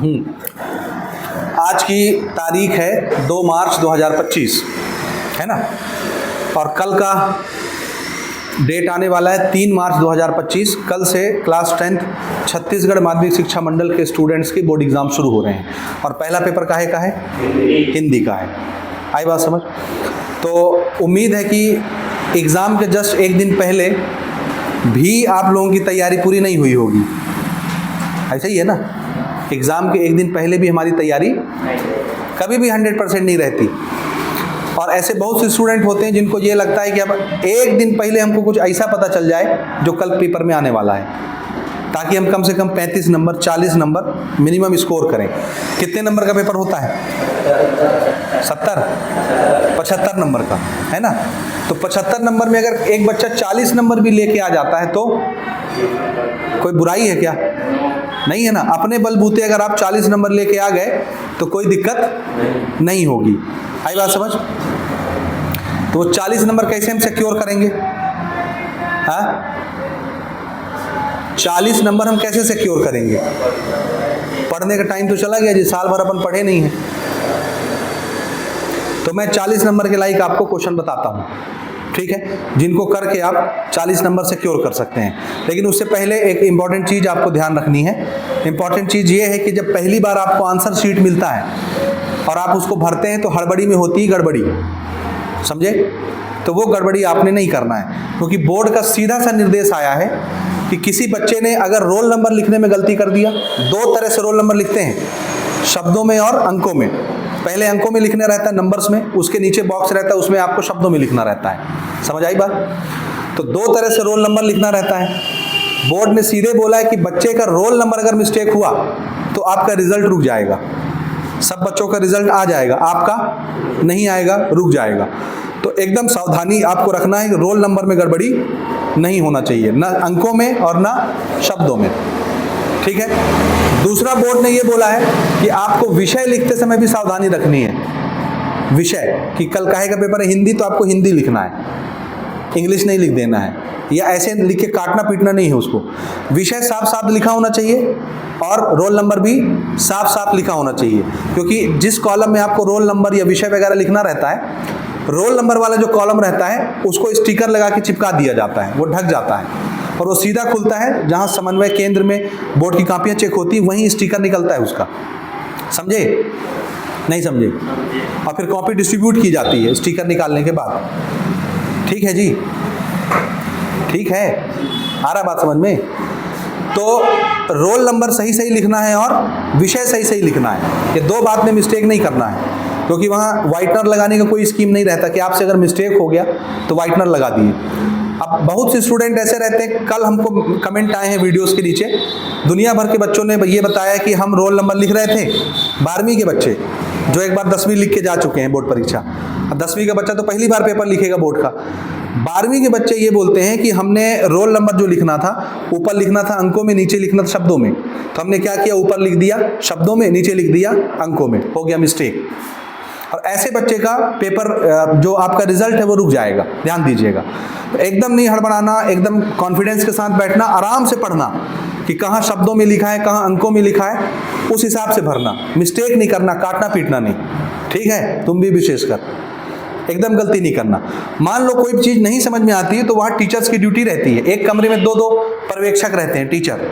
आज की तारीख है 2 मार्च 2025, है ना। और कल का डेट आने वाला है 3 मार्च 2025। कल से क्लास 10th छत्तीसगढ़ माध्यमिक शिक्षा मंडल के स्टूडेंट्स की बोर्ड एग्ज़ाम शुरू हो रहे हैं। और पहला पेपर काहे का है? हिंदी का है। आई बात समझ? तो उम्मीद है कि एग्ज़ाम के जस्ट एक दिन पहले भी आप लोगों की तैयारी पूरी नहीं हुई होगी। ऐसा ही है ना, एग्ज़ाम के एक दिन पहले भी हमारी तैयारी कभी भी 100% नहीं रहती। और ऐसे बहुत से स्टूडेंट होते हैं जिनको ये लगता है कि अब एक दिन पहले हमको कुछ ऐसा पता चल जाए जो कल पेपर में आने वाला है, ताकि हम कम से कम 35 नंबर 40 नंबर मिनिमम स्कोर करें। कितने नंबर का पेपर होता है? 75 नंबर का, है ना। तो 75 नंबर में अगर एक बच्चा 40 नंबर भी लेके आ जाता है तो कोई बुराई है क्या? नहीं है ना। अपने बलबूते अगर आप 40 नंबर लेके आ गए तो कोई दिक्कत नहीं होगी। आई बात समझ? तो वो 40 नंबर कैसे हम सिक्योर करेंगे? हाँ, 40 नंबर हम कैसे सिक्योर करेंगे? पढ़ने का टाइम तो चला गया जी, साल भर अपन पढ़े नहीं है। तो मैं 40 नंबर के लायक आपको क्वेश्चन बताता हूँ, ठीक है, जिनको करके आप 40 नंबर सिक्योर कर सकते हैं। लेकिन उससे पहले एक इंपॉर्टेंट चीज़ आपको ध्यान रखनी है। इंपॉर्टेंट चीज़ ये है कि जब पहली बार आपको आंसर शीट मिलता है और आप उसको भरते हैं तो हड़बड़ी में होती है गड़बड़ी, समझे? तो वो गड़बड़ी आपने नहीं करना है, क्योंकि बोर्ड का सीधा सा निर्देश आया है कि किसी बच्चे ने अगर रोल नंबर लिखने में गलती कर दिया, 2 तरह से रोल नंबर लिखते हैं, शब्दों में और अंकों में। पहले अंकों में लिखना रहता है नंबर्स में, उसके नीचे बॉक्स रहता है, उसमें आपको शब्दों में लिखना रहता है। समझ आई बात? तो 2 तरह से रोल नंबर लिखना रहता है। बोर्ड ने सीधे बोला है कि बच्चे का रोल नंबर अगर मिस्टेक हुआ तो आपका रिजल्ट रुक जाएगा। सब बच्चों का रिजल्ट आ जाएगा, आपका नहीं आएगा, रुक जाएगा। तो एकदम सावधानी आपको रखना है कि रोल नंबर में गड़बड़ी नहीं होना चाहिए, ना अंकों में और ना शब्दों में, ठीक है। दूसरा, बोर्ड ने ये बोला है कि आपको विषय लिखते समय भी सावधानी रखनी है। विषय कि कल काहे का पेपर है? हिंदी, तो आपको हिंदी लिखना है, इंग्लिश नहीं लिख देना है, या ऐसे लिख के काटना पीटना नहीं है उसको। विषय साफ साफ लिखा होना चाहिए और रोल नंबर भी साफ साफ लिखा होना चाहिए, क्योंकि जिस कॉलम में आपको रोल नंबर या विषय वगैरह लिखना रहता है, रोल नंबर वाला जो कॉलम रहता है उसको स्टिकर लगा के चिपका दिया जाता है, वो ढक जाता है और वो सीधा खुलता है जहाँ समन्वय केंद्र में बोर्ड की कापियाँ चेक होती है, वहीं स्टिकर निकलता है उसका। समझे? नहीं समझे? और फिर कॉपी डिस्ट्रीब्यूट की जाती है स्टिकर निकालने के बाद। ठीक है जी, ठीक है, आ रहा बात समझ में? तो रोल नंबर सही सही लिखना है और विषय सही सही लिखना है, ये 2 बात में मिस्टेक नहीं करना है, क्योंकि वहाँ वाइटनर लगाने का कोई स्कीम नहीं रहता कि आपसे अगर मिस्टेक हो गया तो वाइटनर लगा दिए। अब बहुत से स्टूडेंट ऐसे रहते हैं, कल हमको कमेंट आए हैं वीडियोस के नीचे, दुनिया भर के बच्चों ने ये बताया कि हम रोल नंबर लिख रहे थे, 12वीं के बच्चे जो एक बार 10वीं लिख के जा चुके हैं बोर्ड परीक्षा। अब 10वीं का बच्चा तो पहली बार पेपर लिखेगा बोर्ड का। 12वीं के बच्चे ये बोलते हैं कि हमने रोल नंबर जो लिखना था, ऊपर लिखना था अंकों में, नीचे लिखना था शब्दों में, तो हमने क्या किया, ऊपर लिख दिया शब्दों में, नीचे लिख दिया अंकों में, हो गया मिस्टेक। और ऐसे बच्चे का पेपर जो आपका रिजल्ट है वो रुक जाएगा, ध्यान दीजिएगा। तो एकदम नहीं हड़बड़ाना, एकदम कॉन्फिडेंस के साथ बैठना, आराम से पढ़ना कि कहाँ शब्दों में लिखा है, कहाँ अंकों में लिखा है, उस हिसाब से भरना, मिस्टेक नहीं करना, काटना पीटना नहीं, ठीक है। तुम भी विशेषकर एकदम गलती नहीं करना। मान लो कोई चीज़ नहीं समझ में आती है तो वहाँ टीचर्स की ड्यूटी रहती है, एक कमरे में 2-2 पर्यवेक्षक रहते हैं टीचर।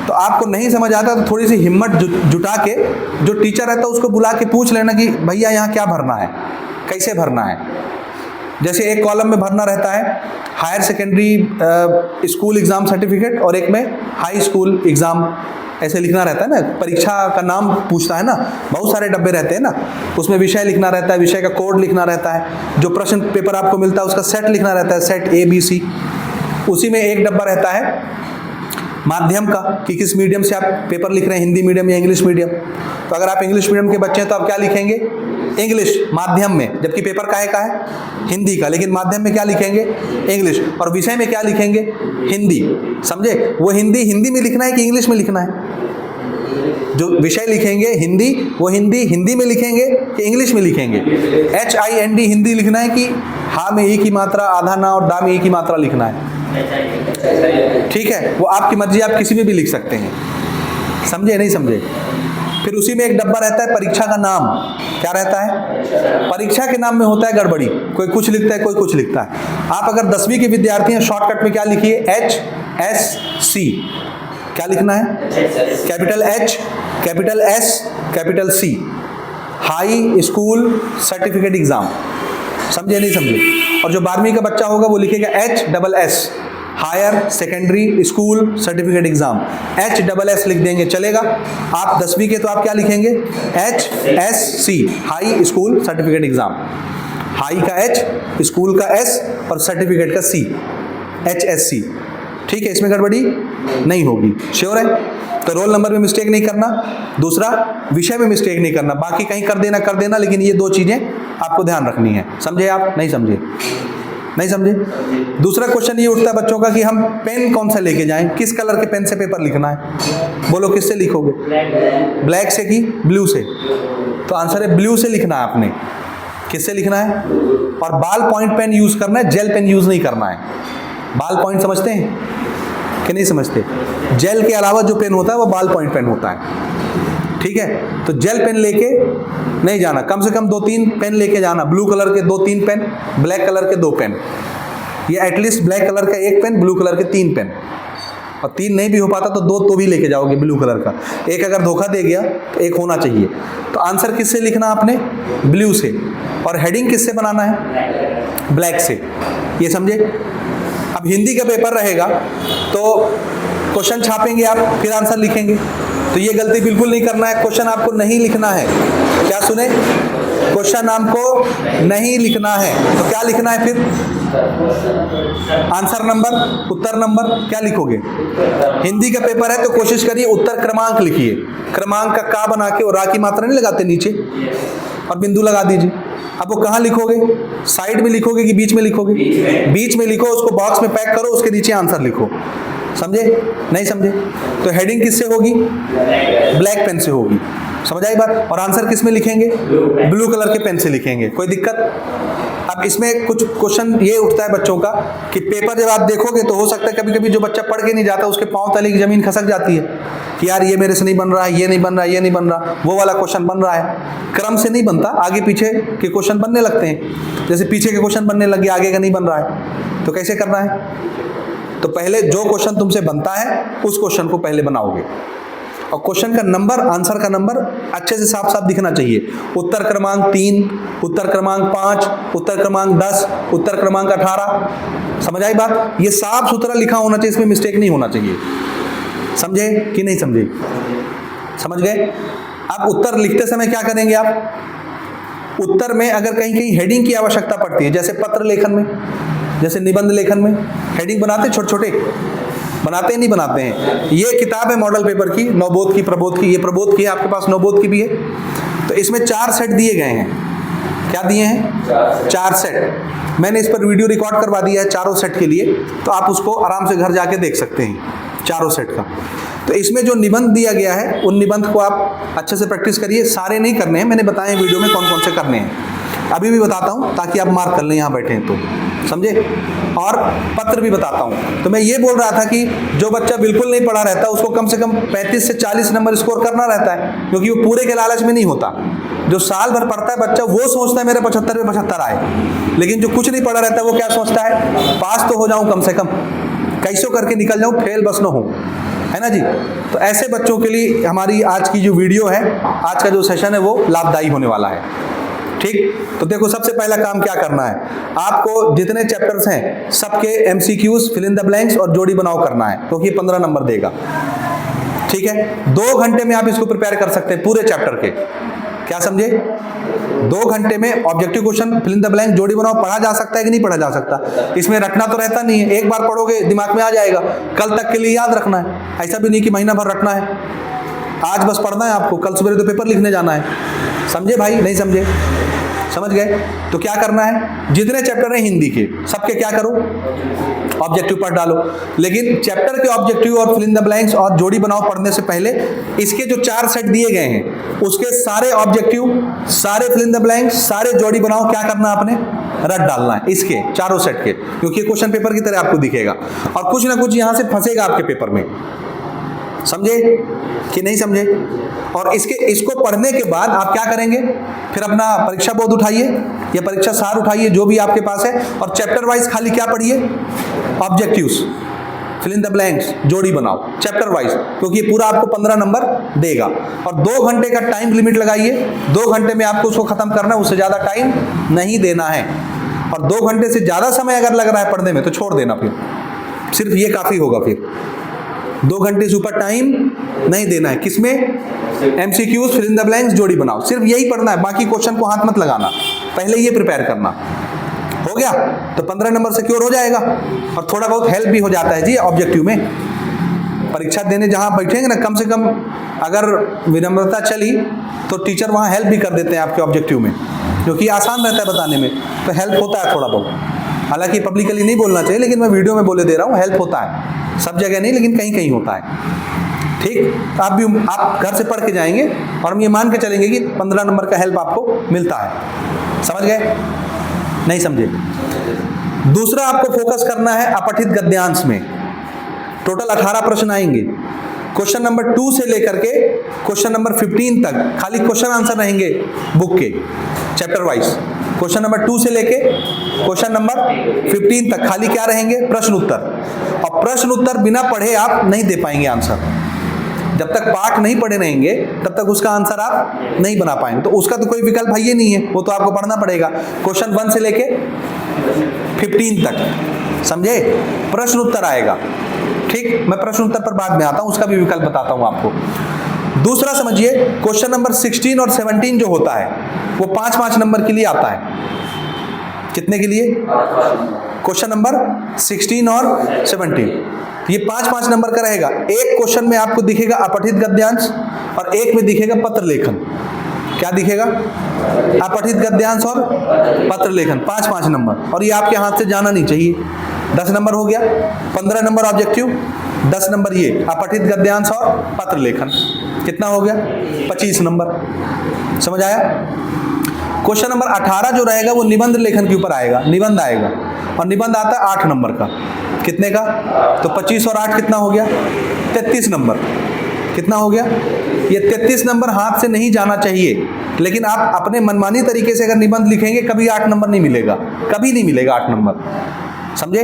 तो आपको नहीं समझ आता तो थोड़ी सी हिम्मत जुटा के जो टीचर रहता है उसको बुला के पूछ लेना कि भैया यहाँ क्या भरना है, कैसे भरना है। जैसे एक कॉलम में भरना रहता है higher secondary school exam certificate और एक में हाई स्कूल एग्ज़ाम, ऐसे लिखना रहता है ना, परीक्षा का नाम पूछता है ना, बहुत सारे डब्बे रहते हैं ना, उसमें विषय लिखना रहता है, विषय का कोड लिखना रहता है, जो प्रश्न पेपर आपको मिलता है उसका सेट लिखना रहता है, सेट ABC। उसी में एक डब्बा रहता है माध्यम का कि किस मीडियम से आप पेपर लिख रहे हैं, हिंदी मीडियम या इंग्लिश मीडियम। तो अगर आप इंग्लिश मीडियम के बच्चे हैं तो आप क्या लिखेंगे, इंग्लिश माध्यम में, जबकि पेपर काहे का है, हिंदी का, लेकिन माध्यम में क्या लिखेंगे, इंग्लिश, और विषय में क्या लिखेंगे, हिंदी। समझे? वो हिंदी में लिखना है कि इंग्लिश में लिखना है? जो विषय लिखेंगे हिंदी, वो हिंदी में लिखेंगे कि इंग्लिश में लिखेंगे? HIND हिंदी लिखना है कि हा में ई की मात्रा, आधा ना और दा में ई की मात्रा लिखना है? ठीक है, वो आपकी मर्जी, आप किसी में भी लिख सकते हैं। समझे नहीं समझे? फिर उसी में एक डब्बा रहता है परीक्षा का नाम। क्या रहता है? परीक्षा के नाम में होता है गड़बड़ी, कोई कुछ लिखता है कोई कुछ लिखता है। आप अगर 10वीं के विद्यार्थी हैं, शॉर्टकट में क्या लिखिए? HSC। क्या लिखना है? Capital H, capital S, capital C, high school certificate exam. समझे नहीं समझे? और जो 12वीं का बच्चा होगा वो लिखेगा HSS, higher secondary school certificate exam. HSS लिख देंगे, चलेगा। आप 10वीं के तो आप क्या लिखेंगे? HSC, high school certificate exam. High का H, स्कूल का S और सर्टिफिकेट का C, HSC। ठीक है, इसमें गड़बड़ी नहीं होगी, श्योर है? तो रोल नंबर में मिस्टेक नहीं करना, दूसरा विषय में मिस्टेक नहीं करना, बाकी कहीं कर देना, लेकिन ये 2 चीजें आपको ध्यान रखनी है। समझे आप? नहीं समझे? नहीं समझे? दूसरा क्वेश्चन ये उठता है बच्चों का कि हम पेन कौन सा लेके जाएं, किस कलर के पेन से पेपर लिखना है? बोलो किससे लिखोगे? ब्लैक से कि ब्लू से? तो आंसर है ब्लू से लिखना है आपने। किससे लिखना है? और बॉल पॉइंट पेन यूज करना है, जेल पेन यूज नहीं करना है। बॉल पॉइंट समझते हैं कि नहीं समझते? जेल के अलावा जो पेन होता है वो बॉल पॉइंट पेन होता है। ठीक है, तो जेल पेन लेके नहीं जाना, कम से कम 2-3 पेन लेके जाना। ब्लू कलर के 2-3 पेन, ब्लैक कलर के 2 पेन, या एटलीस्ट ब्लैक कलर का 1 पेन, ब्लू कलर के 3 पेन। और 3 नहीं भी हो पाता तो 2 तो भी लेके जाओगे ब्लू कलर का। एक अगर धोखा दे गया तो 1 होना चाहिए। तो आंसर किससे लिखना आपने? ब्लू से। और हेडिंग किससे बनाना है? ब्लैक से। ये समझे? अब हिंदी का पेपर रहेगा तो क्वेश्चन छापेंगे आप, फिर आंसर लिखेंगे, तो ये गलती बिल्कुल नहीं करना है। क्वेश्चन आपको नहीं लिखना है। क्या सुने? क्वेश्चन आपको नहीं लिखना है। तो क्या लिखना है फिर? आंसर नंबर, उत्तर नंबर। क्या लिखोगे? हिंदी का पेपर है तो कोशिश करिए उत्तर क्रमांक लिखिए। क्रमांक का बना के, और रा की मात्रा नहीं लगाते नीचे, और बिंदु लगा दीजिए। अब वो कहाँ लिखोगे? साइड में लिखोगे कि बीच में लिखोगे? बीच में लिखो, उसको बॉक्स में पैक करो, उसके नीचे आंसर लिखो। समझे? नहीं समझे? तो हेडिंग किससे होगी? ब्लैक पेन से होगी। समझ आई बात? और आंसर किस में लिखेंगे? ब्लू कलर के पेन से लिखेंगे। कोई दिक्कत? अब इसमें कुछ क्वेश्चन ये उठता है बच्चों का कि पेपर जब आप देखोगे तो हो सकता है कभी कभी जो बच्चा पढ़ के नहीं जाता उसके पांव तले की जमीन खसक जाती है कि यार ये मेरे से नहीं बन रहा है, ये नहीं बन रहा है, ये नहीं बन रहा, वो वाला क्वेश्चन बन रहा है। क्रम से नहीं बनता, आगे पीछे के क्वेश्चन बनने लगते हैं। जैसे पीछे के क्वेश्चन बनने लगे, आगे का नहीं बन रहा है, तो कैसे करना है? तो पहले जो क्वेश्चन तुमसे बनता है उस क्वेश्चन को पहले बनाओगे, और क्वेश्चन का नंबर, आंसर का नंबर अच्छे से साफ साफ दिखना चाहिए। उत्तर क्रमांक 3, उत्तर क्रमांक 5, उत्तर क्रमांक 10, उत्तर क्रमांक 18। समझ आई बात? ये साफ सुथरा लिखा होना चाहिए, इसमें मिस्टेक नहीं होना चाहिए। समझे कि नहीं समझे? समझ गए? अब उत्तर लिखते समय क्या करेंगे आप? उत्तर में अगर कहीं कहीं हेडिंग की आवश्यकता पड़ती है, जैसे पत्र लेखन में, जैसे निबंध लेखन में हेडिंग बनाते छोटे छोटे, बनाते हैं नहीं बनाते हैं? ये किताब है मॉडल पेपर की, नवबोध की, प्रबोध की। ये प्रबोध की है, आपके पास नवबोध की भी है। तो इसमें 4 सेट दिए गए हैं। क्या दिए हैं? 4 सेट। मैंने इस पर वीडियो रिकॉर्ड करवा दिया है चारों सेट के लिए, तो आप उसको आराम से घर जाके देख सकते हैं चारों सेट का। तो इसमें जो निबंध दिया गया है उन निबंध को आप अच्छे से प्रैक्टिस करिए। सारे नहीं करने हैं, मैंने बताए वीडियो में कौन कौन से करने हैं, अभी भी बताता हूं ताकि आप मार्क कर लें यहाँ बैठे हैं तो, समझे? और पत्र भी बताता हूं। तो मैं ये बोल रहा था कि जो बच्चा बिल्कुल नहीं पढ़ा रहता उसको कम से कम 35 से 40 नंबर स्कोर करना रहता है, क्योंकि वो पूरे के लालच में नहीं होता। जो साल भर पढ़ता है बच्चा वो सोचता है मेरे 75 में 75 आए, लेकिन जो कुछ नहीं पढ़ा रहता वो क्या सोचता है? पास तो हो जाऊं कम से कम, कैसो करके निकल जाऊं, फेल बस न हो, है ना जी? तो ऐसे बच्चों के लिए हमारी आज की जो वीडियो है, आज का जो सेशन है वो लाभदायी होने वाला है। ठीक? तो देखो, सबसे पहला काम क्या करना है, आपको जितने चैप्टर्स हैं सबके MCQs, fill in the blanks और जोड़ी बनाओ करना है, क्योंकि 15 नंबर देगा। ठीक है? 2 घंटे में आप इसको प्रिपेयर कर सकते हैं पूरे चैप्टर के। क्या समझे? 2 घंटे में objective question, fill in the blank, जोड़ी बनाओ पढ़ा जा सकता है कि नहीं पढ़ा जा सकता? इसमें रटना तो रहता नहीं है, एक बार पढ़ोगे दिमाग में आ जाएगा, कल तक के लिए याद रखना है। ऐसा भी नहीं कि महीना भर रटना है, आज बस पढ़ना है आपको, कल सवेरे तो पेपर लिखने जाना है। समझे भाई? नहीं समझे? समझ गए? तो क्या करना है, जितने चैप्टर हैं हिंदी के सबके क्या करो, ऑब्जेक्टिव पढ़ डालो। लेकिन चैप्टर के ऑब्जेक्टिव और फिल इन द ब्लैंक्स और जोड़ी बनाओ पढ़ने से पहले इसके जो 4 सेट दिए गए हैं उसके सारे ऑब्जेक्टिव, सारे फिल इन द ब्लैंक्स, सारे जोड़ी बनाओ क्या करना आपने, रट डालना है इसके चारों सेट के, क्योंकि क्वेश्चन पेपर की तरह आपको दिखेगा और कुछ ना कुछ यहां से फंसेगा आपके पेपर में। समझे कि नहीं समझे? और इसको पढ़ने के बाद आप क्या करेंगे, फिर अपना परीक्षा बोध उठाइए या परीक्षा सार उठाइए जो भी आपके पास है, और चैप्टर वाइज खाली क्या पढ़िए, objectives, fill in the blanks, जोड़ी बनाओ चैप्टर वाइज, क्योंकि ये पूरा आपको 15 नंबर देगा। और 2 घंटे का टाइम लिमिट लगाइए, 2 घंटे में आपको उसको खत्म करना है, उससे ज़्यादा टाइम नहीं देना है। और 2 घंटे से ज़्यादा समय अगर लग रहा है पढ़ने में तो छोड़ देना, फिर सिर्फ ये काफ़ी होगा। फिर 2 घंटे से ऊपर टाइम नहीं देना है। किसमें? MCQs, fill in the blanks, जोड़ी बनाओ, सिर्फ यही पढ़ना है, बाकी क्वेश्चन को हाथ मत लगाना, पहले ये प्रिपेयर करना। हो गया तो 15 नंबर सिक्योर हो जाएगा, और थोड़ा बहुत हेल्प भी हो जाता है जी ऑब्जेक्टिव में। परीक्षा देने जहाँ बैठेंगे ना, कम से कम अगर विनम्रता चली तो टीचर वहाँ हेल्प भी कर देते हैं आपके ऑब्जेक्टिव में, क्योंकि आसान रहता है बताने में, तो हेल्प होता है थोड़ा बहुत। हालांकि पब्लिकली नहीं बोलना चाहिए, लेकिन मैं वीडियो में बोले दे रहा हूँ, हेल्प होता है, सब जगह नहीं लेकिन कहीं कहीं होता है। ठीक, आप घर से पढ़ के जाएंगे और हम ये मान के चलेंगे कि 15 नंबर का हेल्प आपको मिलता है। समझ गए? नहीं समझे? दूसरा आपको फोकस करना है अपठित गद्यांश में। टोटल 18 प्रश्न आएंगे, क्वेश्चन नंबर 2 से लेकर के क्वेश्चन नंबर 15 तक खाली क्वेश्चन आंसर रहेंगे बुक के, चैप्टर वाइज। क्वेश्चन नंबर 2 से लेके क्वेश्चन नंबर 15 तक खाली क्या रहेंगे? प्रश्न उत्तर। और प्रश्न उत्तर बिना पढ़े आप नहीं दे पाएंगे आंसर। जब तक पाठ नहीं पढ़े रहेंगे तब तक उसका आंसर आप नहीं बना पाएंगे। तो उसका तो कोई विकल्प है ही नहीं है, वो तो आपको पढ़ना पड़ेगा। क्वेश्चन 1 से लेके 15 तक, समझे? प्रश्न उत्तर आएगा। ठीक, मैं प्रश्न उत्तर पर बाद में आता हूं, उसका भी विकल्प बताता हूं आपको। दूसरा समझिए, क्वेश्चन नंबर 16 और 17 जो होता है वो 5-5 नंबर के लिए आता है। कितने के लिए? क्वेश्चन नंबर 16 और 17, ये 5-5 नंबर का रहेगा। एक क्वेश्चन में आपको दिखेगा अपठित गद्यांश और एक में दिखेगा पत्र लेखन। क्या दिखेगा? अपठित गद्यांश और पत्र लेखन, 5-5 नंबर। और ये आपके हाथ से जाना नहीं चाहिए। 10 नंबर हो गया, 15 नंबर ऑब्जेक्टिव, 10 नंबर ये अपठित गद्यांश और पत्र लेखन। कितना हो गया? 25 नंबर। समझ आया? क्वेश्चन नंबर 18 जो रहेगा वो निबंध लेखन के ऊपर आएगा, निबंध आएगा, और निबंध आता है 8 नंबर का। कितने का? तो 25 और 8 कितना हो गया? 33 नंबर। कितना हो गया? ये 33 नंबर हाथ से नहीं जाना चाहिए, लेकिन आप अपने मनमानी तरीके से अगर निबंध लिखेंगे कभी 8 नंबर नहीं मिलेगा, कभी नहीं मिलेगा 8 नंबर। समझे?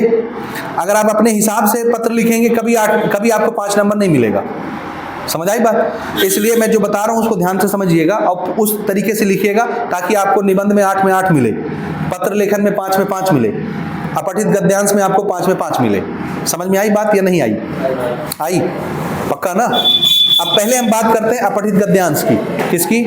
अगर आप अपने हिसाब से पत्र लिखेंगे कभी आपको 5 नंबर नहीं मिलेगा। समझ आई बात? इसलिए मैं जो बता रहा हूं उसको ध्यान से समझिएगा और उस तरीके से लिखिएगा ताकि आपको निबंध में 8 में 8 मिले, पत्र लेखन में 5 में 5 मिले, अपठित गद्यांश में आपको 5 में 5 मिले। समझ में आई बात या नहीं आई? आई? पक्का ना? अब पहले हम बात करते हैं अपठित गद्यांश की। किसकी?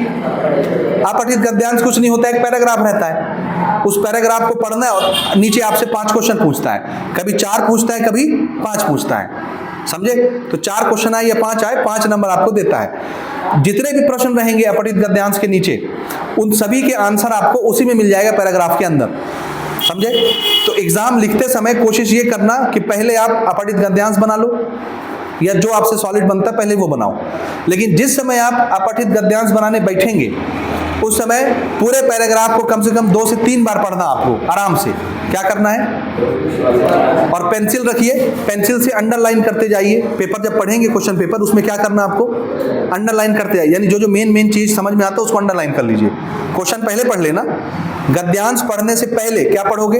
अपठित गद्यांश कुछ नहीं होता, एक पैराग्राफ रहता है, उस पैराग्राफ को पढ़ना है और नीचे आपसे 5 क्वेश्चन पूछता है, कभी 4 पूछता है, कभी 5 पूछता है। समझे? तो 4 क्वेश्चन आए या 5 आए, 5 नंबर आपको देता है। जितने भी प्रश्न रहेंगे अपठित गद्यांश के नीचे, उन सभी के आंसर आपको उसी में मिल जाएगा पैराग्राफ के अंदर। समझे? तो एग्जाम लिखते समय कोशिश ये करना कि पहले आप अपठित गद्यांश बना लो, या जो आपसे सॉलिड बनता है पहले वो बनाओ। लेकिन जिस समय आप अपठित गद्यांश बनाने बैठेंगे उस समय पूरे पैराग्राफ को कम से कम 2 से 3 बार पढ़ना आपको आराम से। क्या करना है? और पेंसिल रखिए, पेंसिल से अंडरलाइन करते जाइए। पेपर जब पढ़ेंगे क्वेश्चन पेपर, उसमें क्या करना आपको? अंडरलाइन करते जाइए, यानी जो मेन चीज समझ में आता है उसको अंडरलाइन कर लीजिए। क्वेश्चन पहले पढ़ लेना, गद्यांश पढ़ने से पहले क्या पढ़ोगे?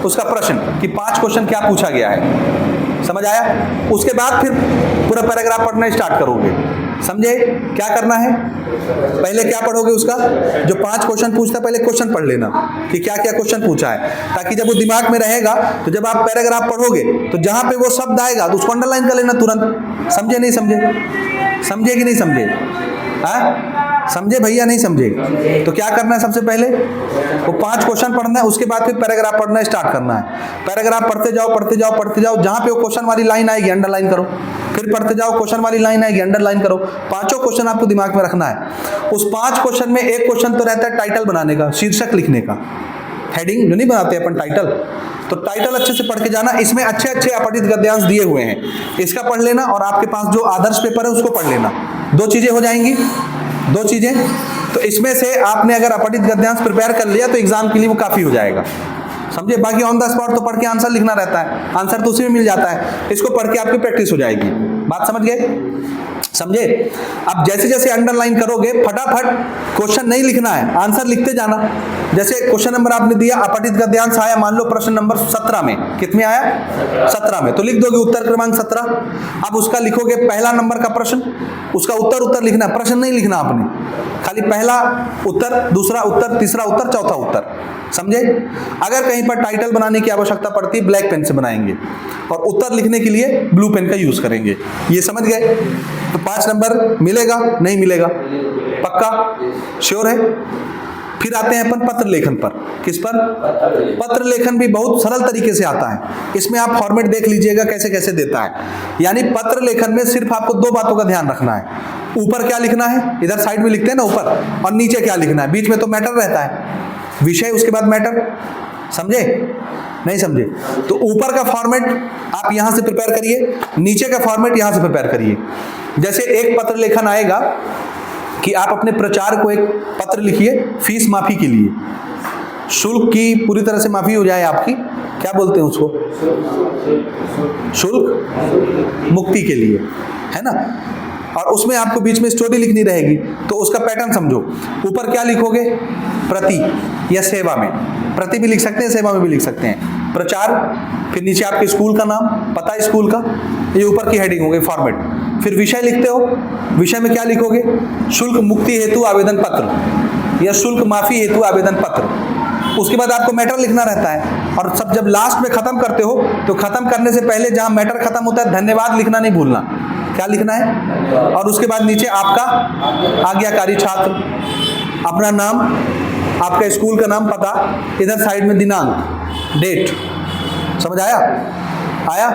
उसका प्रश्न कि 5 क्वेश्चन क्या पूछा गया है। समझ आया? उसके बाद फिर पूरा पैराग्राफ पढ़ना स्टार्ट करोगे। समझे? क्या करना है? पहले क्या पढ़ोगे? उसका जो 5 क्वेश्चन पूछता है पहले क्वेश्चन पढ़ लेना कि क्या क्या क्वेश्चन पूछा है, ताकि जब वो दिमाग में रहेगा तो जब आप पैराग्राफ पढ़ोगे तो जहां पे वो शब्द आएगा तो उसको अंडरलाइन कर लेना तुरंत। समझे नहीं समझे? समझे कि नहीं समझे? समझे भैया? नहीं समझे? तो क्या करना है? सबसे पहले वो 5 क्वेश्चन पढ़ना है, उसके बाद फिर पैराग्राफ पढ़ना स्टार्ट करना है। पैराग्राफ पढ़ते जाओ पढ़ते जाओ पढ़ते जाओ, जहां पे वो क्वेश्चन वाली लाइन आएगी अंडरलाइन करो, फिर पढ़ते जाओ, क्वेश्चन वाली लाइन आएगी अंडरलाइन करो। 5 क्वेश्चन आपको दिमाग में रखना है। उस 5 क्वेश्चन में एक क्वेश्चन तो रहता है टाइटल बनाने का, शीर्षक लिखने का, हेडिंग जो नहीं बनाते अपन टाइटल, तो टाइटल अच्छे से पढ़ के जाना। इसमें अच्छे अच्छे अपठित गद्यांश दिए हुए हैं, इसका पढ़ लेना और आपके पास जो आदर्श पेपर है उसको पढ़ लेना। 2 चीजें हो जाएंगी, 2 चीजें। तो इसमें से आपने अगर अपठित गद्यांश प्रिपेयर कर लिया तो एग्जाम के लिए वो काफी हो जाएगा। समझे? बाकी ऑन द स्पॉट तो पढ़ के आंसर लिखना रहता है, आंसर तो उसी में मिल जाता है। इसको पढ़ के आपकी प्रैक्टिस हो जाएगी। बात समझ गए? समझे? अब जैसे जैसे अंडरलाइन करोगे फटाफट क्वेश्चन नहीं लिखना है, आंसर लिखते जाना। जैसे क्वेश्चन नंबर आपने दिया अपठित गद्यांश आया, मान लो प्रश्न नंबर 17 में, कितने आया? 17 में, तो लिख दोगे उत्तर क्रमांक 17। अब उसका लिखोगे पहला नंबर का प्रश्न, उसका उत्तर लिखना, प्रश्न नहीं लिखना आपने, खाली पहला उत्तर, दूसरा उत्तर, तीसरा उत्तर, चौथा उत्तर। समझे? अगर कहीं पर टाइटल बनाने की आवश्यकता पड़ती है ब्लैक पेन से बनाएंगे, और उत्तर लिखने के लिए ब्लू पेन का यूज करेंगे। ये समझ गए? तो 5 नंबर मिलेगा नहीं मिलेगा? पक्का? श्योर है? फिर आते हैं अपन पत्र लेखन पर। किस पर? पत्र लेखन भी बहुत सरल तरीके से आता है। इसमें आप फॉर्मेट देख लीजिएगा कैसे कैसे देता है। यानी पत्र लेखन में सिर्फ आपको 2 बातों का ध्यान रखना है, ऊपर क्या लिखना है, इधर साइड में लिखते हैं ना ऊपर, और नीचे क्या लिखना है। बीच में तो मैटर रहता है, विषय उसके बाद मैटर। समझे? नहीं समझे? तो ऊपर का फॉर्मेट आप यहां से प्रिपेयर करिए, नीचे का फॉर्मेट यहां से प्रिपेयर करिए। जैसे एक पत्र लेखन आएगा कि आप अपने प्रचार को एक पत्र लिखिए फीस माफी के लिए, शुल्क की पूरी तरह से माफी हो जाए आपकी, क्या बोलते हैं उसको, शुल्क मुक्ति के लिए, है ना। और उसमें आपको बीच में स्टोरी लिखनी रहेगी, तो उसका पैटर्न समझो। ऊपर क्या लिखोगे? प्रति या सेवा में, प्रति भी लिख सकते हैं, सेवा में भी लिख सकते हैं। प्रचार, फिर नीचे आपके स्कूल का नाम, पता है स्कूल का, ये ऊपर की हेडिंग हो गई फॉर्मेट। फिर विषय लिखते हो, विषय में क्या लिखोगे? शुल्क मुक्ति हेतु आवेदन पत्र या शुल्क माफी हेतु आवेदन पत्र। उसके बाद आपको मैटर लिखना रहता है, और सब जब लास्ट में खत्म करते हो तो खत्म करने से पहले जहां मैटर खत्म होता है धन्यवाद लिखना नहीं भूलना। क्या लिखना है? और उसके बाद नीचे आपका आज्ञाकारी छात्र, अपना नाम, आपका स्कूल का नाम, पता, इधर साइड में दिनांक, डेट। समझ आया? आया?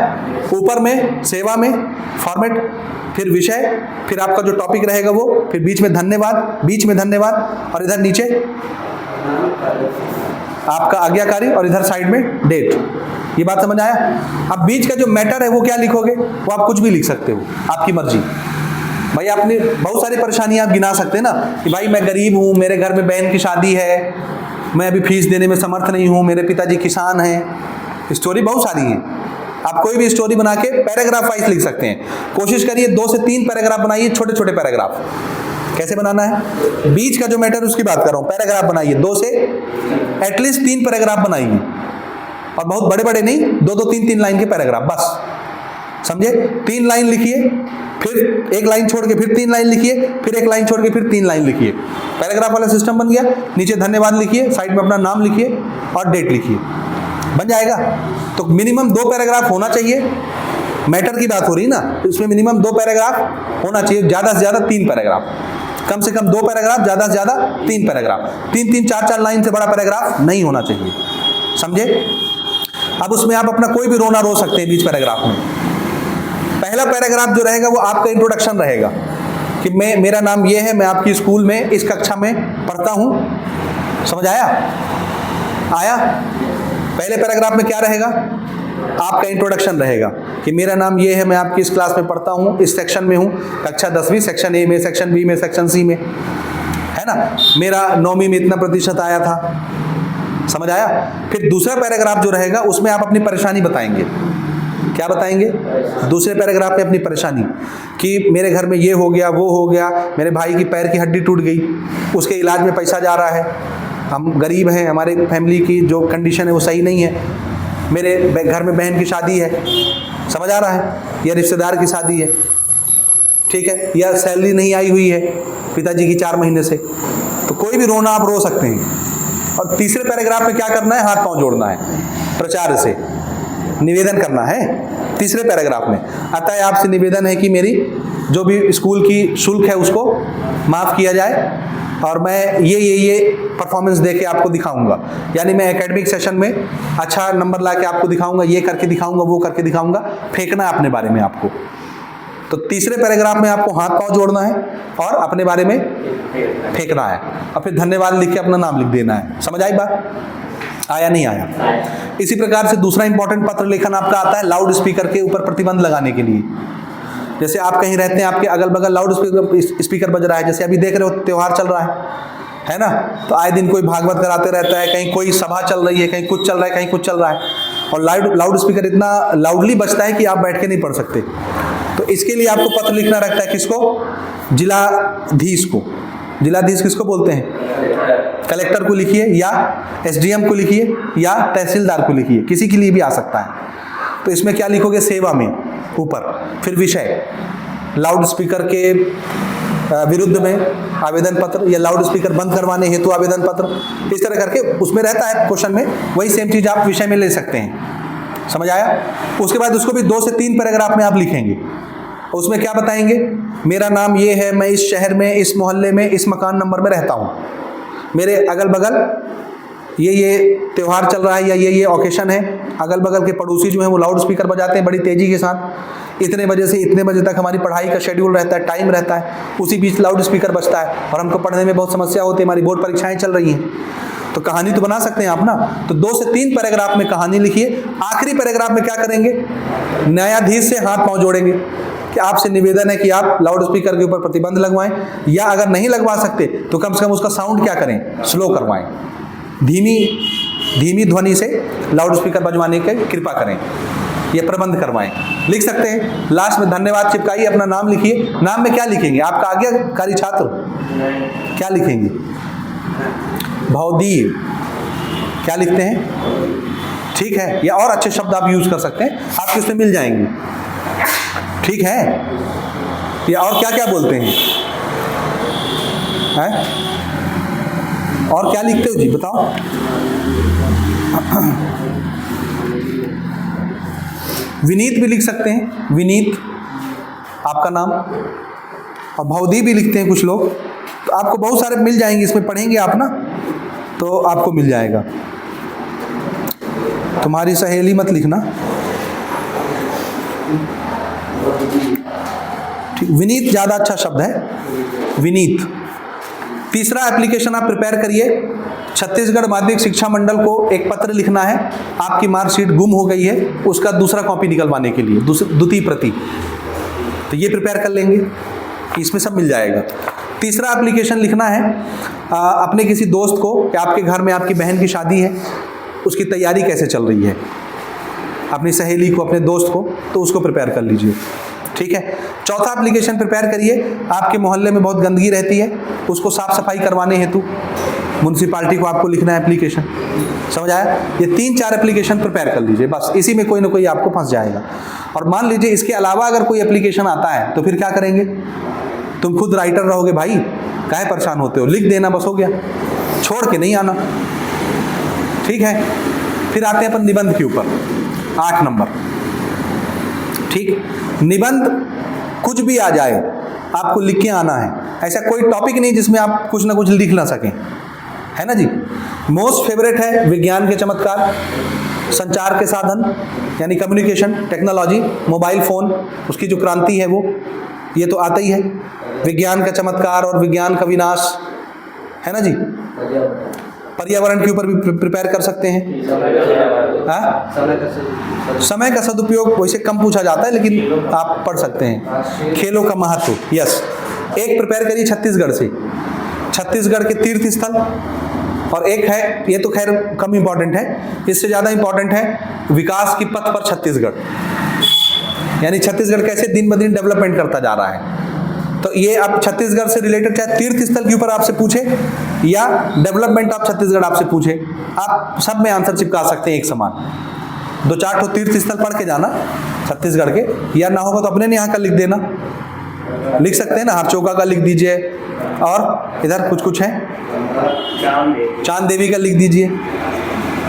ऊपर में सेवा में फॉर्मेट, फिर विषय, फिर आपका जो टॉपिक रहेगा वो, फिर बीच में धन्यवाद, और इधर नीचे आपका आज्ञाकारी, और इधर साइड में डेट। ये बात समझ आया? अब बीच का जो मैटर है वो क्या लिखोगे? वो आप कुछ भी लिख सकते हो, आपकी मर्जी। भाई आपने बहुत सारी परेशानियां आप गिना सकते हैं ना, कि भाई मैं गरीब हूं, मेरे घर में बहन की शादी है, मैं अभी फीस देने में समर्थ नहीं हूं, मेरे पिताजी किसान हैं। स्टोरी बहुत सारी है, आप कोई भी स्टोरी बना के पैराग्राफ वाइज लिख सकते हैं। कोशिश करिए 2 से 3 पैराग्राफ बनाइए, छोटे छोटे पैराग्राफ। कैसे बनाना है? बीच का जो मैटर उसकी बात कर रहा हूं, पैराग्राफ बनाइए 2 से एटलीस्ट 3 पैराग्राफ बनाइए, और बहुत बड़े बड़े नहीं, 2-2, 3-3 लाइन के पैराग्राफ बस। समझे? 3 लाइन लिखिए, फिर 1 लाइन छोड़ के फिर 3 लाइन लिखिए, फिर 1 लाइन छोड़ के फिर 3 लाइन लिखिए। पैराग्राफ वाला सिस्टम बन गया। नीचे धन्यवाद लिखिए, साइड में अपना नाम लिखिए और डेट लिखिए, बन जाएगा। तो मिनिमम 2 पैराग्राफ होना चाहिए। मैटर की बात हो रही ना, तो इसमें मिनिमम 2 पैराग्राफ होना चाहिए, ज्यादा से ज्यादा 3 पैराग्राफ, कम से कम 2 पैराग्राफ, ज्यादा से ज्यादा 3 पैराग्राफ। 3-3, 4-4 लाइन से बड़ा पैराग्राफ नहीं होना चाहिए। समझे? अब उसमें आप अपना कोई भी रोना रो सकते हैं बीच पैराग्राफ में। पहला पैराग्राफ जो रहेगा वो आपका इंट्रोडक्शन रहेगा, कि मेरा नाम ये है, मैं आपकी स्कूल में इस कक्षा में पढ़ता हूं। समझ आया? पहले पैराग्राफ में क्या रहेगा? आपका इंट्रोडक्शन रहेगा कि मेरा नाम ये है, मैं आपकी इस क्लास में पढ़ता हूँ, इस सेक्शन में हूँ, कक्षा 10वीं, सेक्शन ए में, सेक्शन बी में, सेक्शन सी में, है ना। मेरा 9वीं में इतना प्रतिशत आया था। समझ आया? फिर दूसरा पैराग्राफ जो रहेगा उसमें आप अपनी परेशानी बताएंगे। क्या बताएंगे? दूसरे पैराग्राफ में अपनी परेशानी, कि मेरे घर में ये हो गया, वो हो गया, मेरे भाई की पैर की हड्डी टूट गई, उसके इलाज में पैसा जा रहा है, हम गरीब हैं, हमारे फैमिली की जो कंडीशन है वो सही नहीं है, मेरे घर में बहन की शादी है, समझ आ रहा है, या रिश्तेदार की शादी है, ठीक है, या सैलरी नहीं आई हुई है पिताजी की 4 महीने से। तो कोई भी रोना आप रो सकते हैं। और तीसरे पैराग्राफ में क्या करना है? हाथ पांव जोड़ना है, प्रचार से निवेदन करना है तीसरे पैराग्राफ में। अतः आपसे निवेदन है कि मेरी जो भी स्कूल की शुल्क है उसको माफ़ किया जाए, और मैं ये परफॉर्मेंस दे के आपको दिखाऊंगा, यानी मैं एकेडमिक सेशन में अच्छा नंबर ला के आपको दिखाऊंगा, ये करके दिखाऊंगा, वो करके दिखाऊंगा। फेंकना है अपने बारे में आपको। तो तीसरे पैराग्राफ में आपको हाथ पांव जोड़ना है और अपने बारे में फेंकना है, और फिर धन्यवाद लिख के अपना नाम लिख देना है। समझ आई बात? आया नहीं आया? इसी प्रकार से दूसरा इंपॉर्टेंट पत्र लेखन आपका आता है लाउड स्पीकर के ऊपर प्रतिबंध लगाने के लिए। जैसे आप कहीं रहते हैं, आपके अगल बगल लाउड स्पीकर बज रहा है, जैसे अभी देख रहे हो त्योहार चल रहा है ना, तो आए दिन कोई भागवत कराते रहता है, कहीं कोई सभा चल रही है, कहीं कुछ चल रहा है, कहीं कुछ चल रहा है, और लाउड स्पीकर इतना लाउडली बजता है कि आप बैठ के नहीं पढ़ सकते। तो तो इसके लिए आपको पत्र लिखना रहता है किसको? जिलाधीश को। जिलाधीश किसको बोलते हैं? कलेक्टर को लिखिए, या एसडीएम को लिखिए, या तहसीलदार को लिखिए, किसी के लिए भी आ सकता है। तो इसमें क्या लिखोगे? सेवा में ऊपर, फिर विषय, लाउड स्पीकर के विरुद्ध में आवेदन पत्र, या लाउड स्पीकर बंद करवाने हेतु आवेदन पत्र, इस तरह करके उसमें रहता है क्वेश्चन में। वही सेम चीज आप विषय में ले सकते हैं। समझ आया? उसके बाद उसको भी 2 से 3 पैराग्राफ में आप लिखेंगे। उसमें क्या बताएंगे? मेरा नाम ये है, मैं इस शहर में, इस मोहल्ले में, इस मकान नंबर में रहता हूँ, मेरे अगल बगल ये त्यौहार चल रहा है, या ये ऑकेशन है, अगल बगल के पड़ोसी जो हैं वो लाउड स्पीकर बजाते हैं बड़ी तेजी के साथ, इतने बजे से इतने बजे तक हमारी पढ़ाई का शेड्यूल रहता है, टाइम रहता है, उसी बीच लाउड स्पीकर बजता है और हमको पढ़ने में बहुत समस्या होती है, हमारी बोर्ड परीक्षाएं चल रही हैं। तो कहानी तो बना सकते हैं आप ना। तो 2 से 3 पैराग्राफ में कहानी लिखिए। आखिरी पैराग्राफ में क्या करेंगे? न्यायाधीश से हाथ पांव जोड़ेंगे कि आपसे निवेदन है कि आप लाउड स्पीकर के ऊपर प्रतिबंध लगवाएं, या अगर नहीं लगवा सकते तो कम से कम उसका साउंड क्या करें? स्लो करवाएं, धीमी ध्वनि से लाउड स्पीकर बजवाने की कृपा करें, ये प्रबंध करवाएं। लिख सकते हैं। लास्ट में धन्यवाद चिपकाइए, अपना नाम लिखिए। नाम में क्या लिखेंगे? आपका आज्ञाकारी छात्र क्या लिखेंगे? भवदीय क्या लिखते हैं? ठीक है, या और अच्छे शब्द आप यूज कर सकते हैं, आपके इसमें मिल जाएंगे। ठीक है, या और क्या क्या बोलते हैं? और क्या लिखते हो जी, बताओ। विनीत भी लिख सकते हैं, विनीत आपका नाम, और भवदी भी लिखते हैं कुछ लोग। तो आपको बहुत सारे मिल जाएंगे, इसमें पढ़ेंगे आप ना तो आपको मिल जाएगा। तुम्हारी सहेली मत लिखना, ठीक। विनीत ज़्यादा अच्छा शब्द है, विनीत। तीसरा एप्लीकेशन आप प्रिपेयर करिए। छत्तीसगढ़ माध्यमिक शिक्षा मंडल को एक पत्र लिखना है, आपकी मार्कशीट गुम हो गई है, उसका दूसरा कॉपी निकलवाने के लिए, द्वितीय प्रति। तो ये प्रिपेयर कर लेंगे, इसमें सब मिल जाएगा। तीसरा एप्लीकेशन लिखना है अपने किसी दोस्त को कि आपके घर में आपकी बहन की शादी है, उसकी तैयारी कैसे चल रही है, अपनी सहेली को, अपने दोस्त को, तो उसको प्रिपेयर कर लीजिए। ठीक है। चौथा एप्लीकेशन प्रिपेयर करिए, आपके मोहल्ले में बहुत गंदगी रहती है, उसको साफ सफाई करवाने हेतु म्युनिसिपालिटी को आपको लिखना है एप्लीकेशन। समझ आया? ये 3-4 एप्लीकेशन प्रिपेयर कर लीजिए, बस इसी में कोई ना कोई आपको फंस जाएगा। और मान लीजिए इसके अलावा अगर कोई एप्लीकेशन आता है तो फिर क्या करेंगे? तुम खुद राइटर रहोगे भाई, काहे परेशान होते हो, लिख देना बस, हो गया, छोड़ के नहीं आना। ठीक है। फिर आते हैं अपन निबंध के ऊपर, 8 नंबर। ठीक, निबंध कुछ भी आ जाए आपको लिख के आना है, ऐसा कोई टॉपिक नहीं जिसमें आप कुछ ना कुछ लिख ना सकें, है ना जी। मोस्ट फेवरेट है विज्ञान के चमत्कार, संचार के साधन यानी कम्युनिकेशन टेक्नोलॉजी, मोबाइल फोन, उसकी जो क्रांति है वो, ये तो आता ही है। विज्ञान का चमत्कार और विज्ञान का विनाश, है ना जी। पर्यावरण के ऊपर भी प्रिपेयर कर सकते हैं। समय का सदुपयोग वैसे कम पूछा जाता है लेकिन आप पढ़ सकते हैं। खेलों का महत्व, यस। एक प्रिपेयर करिए छत्तीसगढ़ से, छत्तीसगढ़ के तीर्थ स्थल, और एक है, ये तो खैर कम इंपॉर्टेंट है, इससे ज़्यादा इंपॉर्टेंट है विकास की पथ पर छत्तीसगढ़, यानी छत्तीसगढ़ कैसे दिन ब दिन डेवलपमेंट करता जा रहा है। तो ये आप छत्तीसगढ़ से रिलेटेड चाहे तीर्थ स्थल के ऊपर आपसे पूछे या डेवलपमेंट ऑफ छत्तीसगढ़ आपसे पूछे, आप सब में आंसर चिपका सकते हैं एक समान। 2-4 ठो तीर्थ स्थल पढ़ के जाना छत्तीसगढ़ के, या ना होगा तो अपने यहाँ का लिख देना, लिख सकते हैं ना, हरचौका का लिख दीजिए, और इधर कुछ है चांद देवी का लिख दीजिए।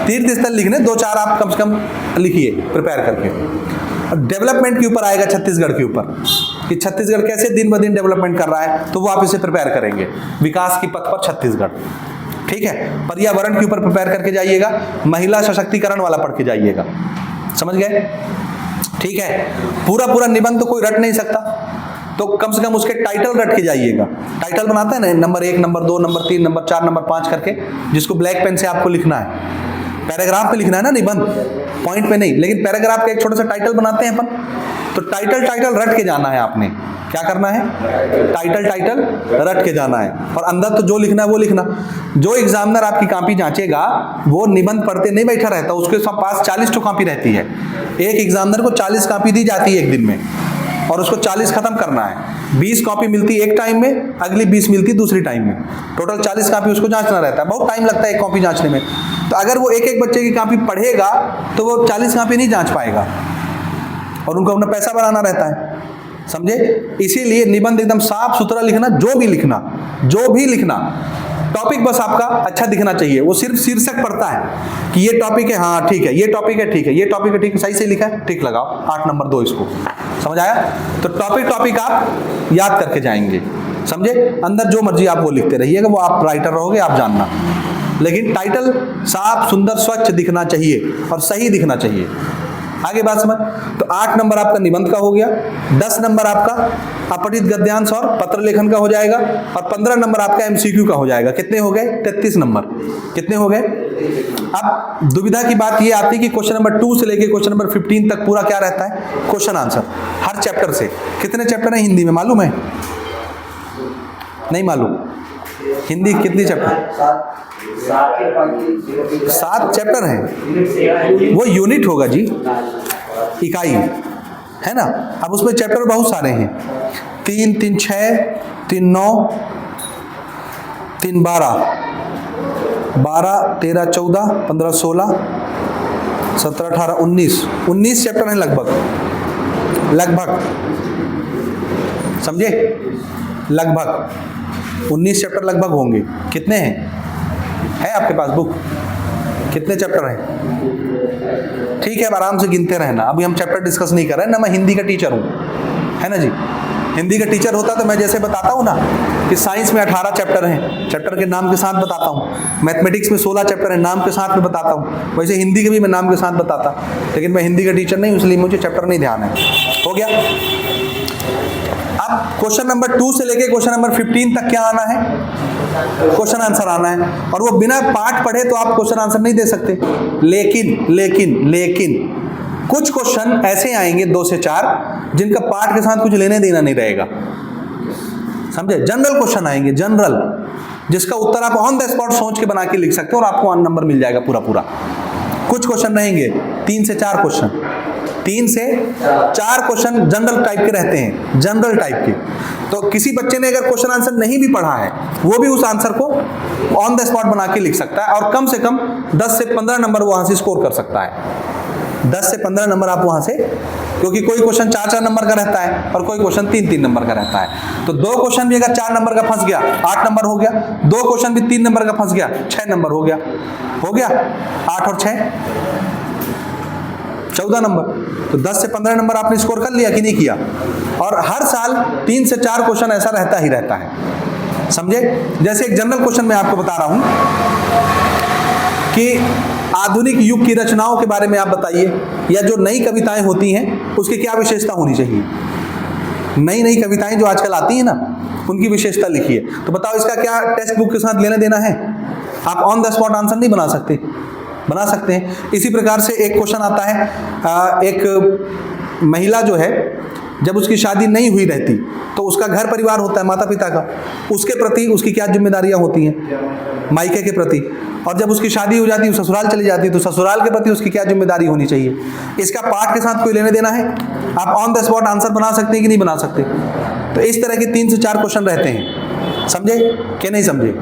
तीर्थ स्थल लिखने 2-4 आप कम से कम लिखिए प्रिपेयर करके। डेवलपमेंट के ऊपर आएगा छत्तीसगढ़ के ऊपर कि छत्तीसगढ़ कैसे दिन ब दिन डेवलपमेंट कर रहा है, तो वो आप इसे प्रिपेयर करेंगे, विकास की पथ पर छत्तीसगढ़। ठीक है। पर्यावरण के ऊपर प्रिपेयर करके जाइएगा, महिला सशक्तिकरण वाला पढ़ के जाइएगा, समझ गए। ठीक है। पूरा निबंध तो कोई रट नहीं सकता, तो कम से कम उसके टाइटल रट के जाइएगा। टाइटल बनाता है ना, number 1, number 2, number 3, number 4, number 5 करके, जिसको ब्लैक पेन से आपको लिखना है। पैराग्राफ पे लिखना है ना निबंध, पॉइंट पे नहीं, लेकिन पैराग्राफ का एक छोटा सा टाइटल बनाते हैं अपन, तो टाइटल रट के जाना है आपने। क्या करना है? टाइटल रट के जाना है, और अंदर तो जो लिखना है वो लिखना। जो एग्जामिनर आपकी कॉपी जांचेगा वो निबंध पढ़ते नहीं बैठा रहता, उसके पास 40 ठो कॉपी रहती है। एक एग्जामिनर को 40 कॉपी दी जाती है एक दिन में, और उसको 40 खत्म करना है। 20 कॉपी मिलती एक टाइम में, अगली 20 मिलती दूसरी टाइम में, टोटल 40 कॉपी उसको जांचना रहता है। बहुत टाइम लगता है एक कॉपी जांचने में। तो अगर वो एक एक बच्चे की कॉपी पढ़ेगा तो वो 40 कॉपी नहीं जांच पाएगा और उनको अपना पैसा बनाना रहता है, समझे। इसीलिए निबंध एकदम साफ सुथरा लिखना, जो भी लिखना, टॉपिक बस आपका अच्छा दिखना चाहिए। वो सिर्फ शीर्षक पढ़ता है कि ये टॉपिक है, हाँ ठीक है, ये टॉपिक है, ठीक है, ये टॉपिक है, ठीक है, सही से लिखा है, ठीक लगाओ, 8 नंबर दो इसको। समझ आया? तो टॉपिक आप याद करके जाएंगे, समझे। अंदर जो मर्जी आप वो लिखते रहिएगा, वो आप राइटर रहोगे, आप जानना। लेकिन टाइटल साफ सुंदर स्वच्छ दिखना चाहिए और सही दिखना चाहिए। आगे बात समझ। तो 8 नंबर आपका निबंध का हो गया, 10 नंबर आपका अपठित गद्यांश और पत्र लेखन का हो जाएगा और 15 नंबर आपका एमसीक्यू का हो जाएगा। कितने हो गए? 33 नंबर। कितने हो गए? अब दुविधा की बात ये आती है कि क्वेश्चन नंबर 2 से लेके क्वेश्चन नंबर 15 तक पूरा क्या रहता है? क्वेश्चन आंसर हर चैप्टर से। कितने चैप्टर है हिंदी में मालूम है? नहीं मालूम? हिंदी कितनी चैप्टर? 7 चैप्टर हैं। वो यूनिट होगा जी, इकाई है ना। अब उसमें चैप्टर बहुत सारे हैं, 3, 3, 6, 3, 9, 3, 12, 13, 14, 15, 16, 17, 18, 19 चैप्टर हैं लगभग, समझे। लगभग 19 चैप्टर लगभग होंगे। कितने हैं? है आपके पास बुक? कितने चैप्टर हैं? ठीक है, अब आराम से गिनते रहना। अभी हम चैप्टर डिस्कस नहीं कर रहे हैं ना। मैं हिंदी का टीचर हूँ, है ना जी। हिंदी का टीचर होता तो मैं जैसे बताता हूँ ना कि साइंस में 18 चैप्टर हैं, चैप्टर के नाम के साथ बताता हूँ। मैथमेटिक्स में 16 चैप्टर हैं, नाम के साथ में बताता हूँ। वैसे हिंदी के भी मैं नाम के साथ बताता, लेकिन मैं हिंदी का टीचर नहीं, इसलिए मुझे चैप्टर नहीं ध्यान है। हो गया। अब क्वेश्चन नंबर 2 से लेके क्वेश्चन नंबर 15 तक क्या आना है? क्वेश्चन आंसर आना है। और वो बिना पाठ पढ़े तो आप क्वेश्चन आंसर नहीं दे सकते। लेकिन कुछ क्वेश्चन ऐसे आएंगे 2 से 4 जिनका पाठ के साथ कुछ लेने देना नहीं रहेगा, समझे। जनरल क्वेश्चन आएंगे, जनरल, जिसका उत्तर आप ऑन द स्पॉट सोच के बना के लिख सकते हो और आपको नंबर मिल जाएगा पूरा। कुछ क्वेश्चन रहेंगे 3 से 4 क्वेश्चन, 3 से 4 क्वेश्चन जनरल टाइप के रहते हैं, जनरल टाइप के। तो किसी बच्चे ने अगर क्वेश्चन आंसर नहीं भी पढ़ा है, वो भी उस आंसर को ऑन द स्पॉट बना के लिख सकता है और कम से कम 10 से 15 नंबर वहां से स्कोर कर सकता है। 10 से 15 नंबर आप वहां से, क्योंकि कोई क्वेश्चन 4-4 नंबर का रहता है और कोई क्वेश्चन 3-3 नंबर का रहता है। तो 2 क्वेश्चन भी अगर 4 नंबर का फंस गया, 8 नंबर हो गया। 2 क्वेश्चन भी 3 नंबर का फंस गया, 6 नंबर हो गया। 8 और 6 14 नंबर। तो 10 से 15 नंबर आपने स्कोर कर लिया कि नहीं किया। और हर साल 3 से 4 क्वेश्चन ऐसा रहता ही रहता है, समझे। जैसे एक जनरल क्वेश्चन मैं आपको बता रहा हूं कि आधुनिक युग की रचनाओं के बारे में आप बताइए, या जो नई कविताएं होती हैं उसकी क्या विशेषता होनी चाहिए। नई कविताएं जो आजकल आती हैं ना, उनकी विशेषता लिखिए। तो बताओ इसका क्या टेक्स्ट बुक के साथ लेना देना है? आप ऑन द स्पॉट आंसर नहीं बना सकते, बना सकते हैं। इसी प्रकार से एक क्वेश्चन आता है, एक महिला जो है जब उसकी शादी नहीं हुई रहती तो उसका घर परिवार होता है माता पिता का, उसके प्रति उसकी क्या जिम्मेदारियां होती हैं मायके के प्रति। और जब उसकी शादी हो जाती है, ससुराल चली जाती है, तो ससुराल के प्रति उसकी क्या जिम्मेदारी होनी चाहिए। इसका पाठ के साथ कोई लेने देना है? आप ऑन द स्पॉट आंसर बना सकते हैं कि नहीं बना सकते। तो इस तरह के 3 से 4 क्वेश्चन रहते हैं, समझे कि नहीं समझे?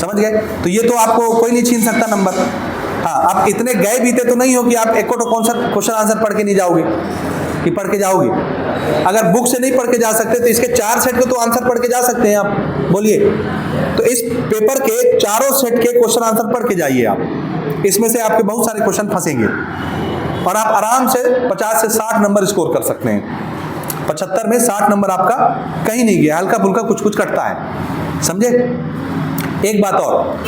समझ गए? तो ये तो आपको कोई नहीं छीन सकता नंबर। हाँ, आप इतने गए बीते तो नहीं हो कि आप एक कौन सा क्वेश्चन आंसर पढ़ के नहीं जाओगे, कि पढ़ के जाओगे। अगर बुक से नहीं पढ़ के जा सकते तो इसके 4 सेट के तो आंसर पढ़ के जा सकते हैं आप, बोलिए। तो इस पेपर के चारों सेट के क्वेश्चन आंसर पढ़ के जाइए आप। इसमें से आपके बहुत सारे क्वेश्चन फंसेंगे और आप आराम से 50 से 60 नंबर स्कोर कर सकते हैं। 75 में 60 नंबर आपका कहीं नहीं गया, हल्का फुल्का कुछ कटता है, समझे। एक बात और,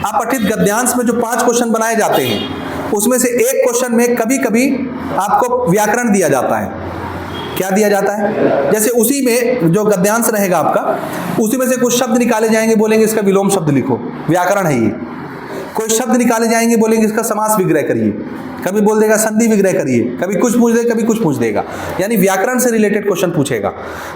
अपठित गद्यांश में जो 5 क्वेश्चन बनाए जाते हैं उसमें से एक क्वेश्चन में कभी कभी आपको व्याकरण दिया जाता है। क्या दिया जाता है? जैसे उसी में जो गद्यांश रहेगा आपका, उसी में से कुछ शब्द निकाले जाएंगे, बोलेंगे इसका विलोम शब्द लिखो, व्याकरण है ये। कोई शब्द निकाले जाएंगे, बोलेंगे इसका समास विग्रह करिए, कभी बोल देगा संधि विग्रह करिए, कभी कुछ पूछ देगा, कभी कुछ पूछ देगा, यानी व्याकरण से रिलेटेड क्वेश्चन पूछेगा।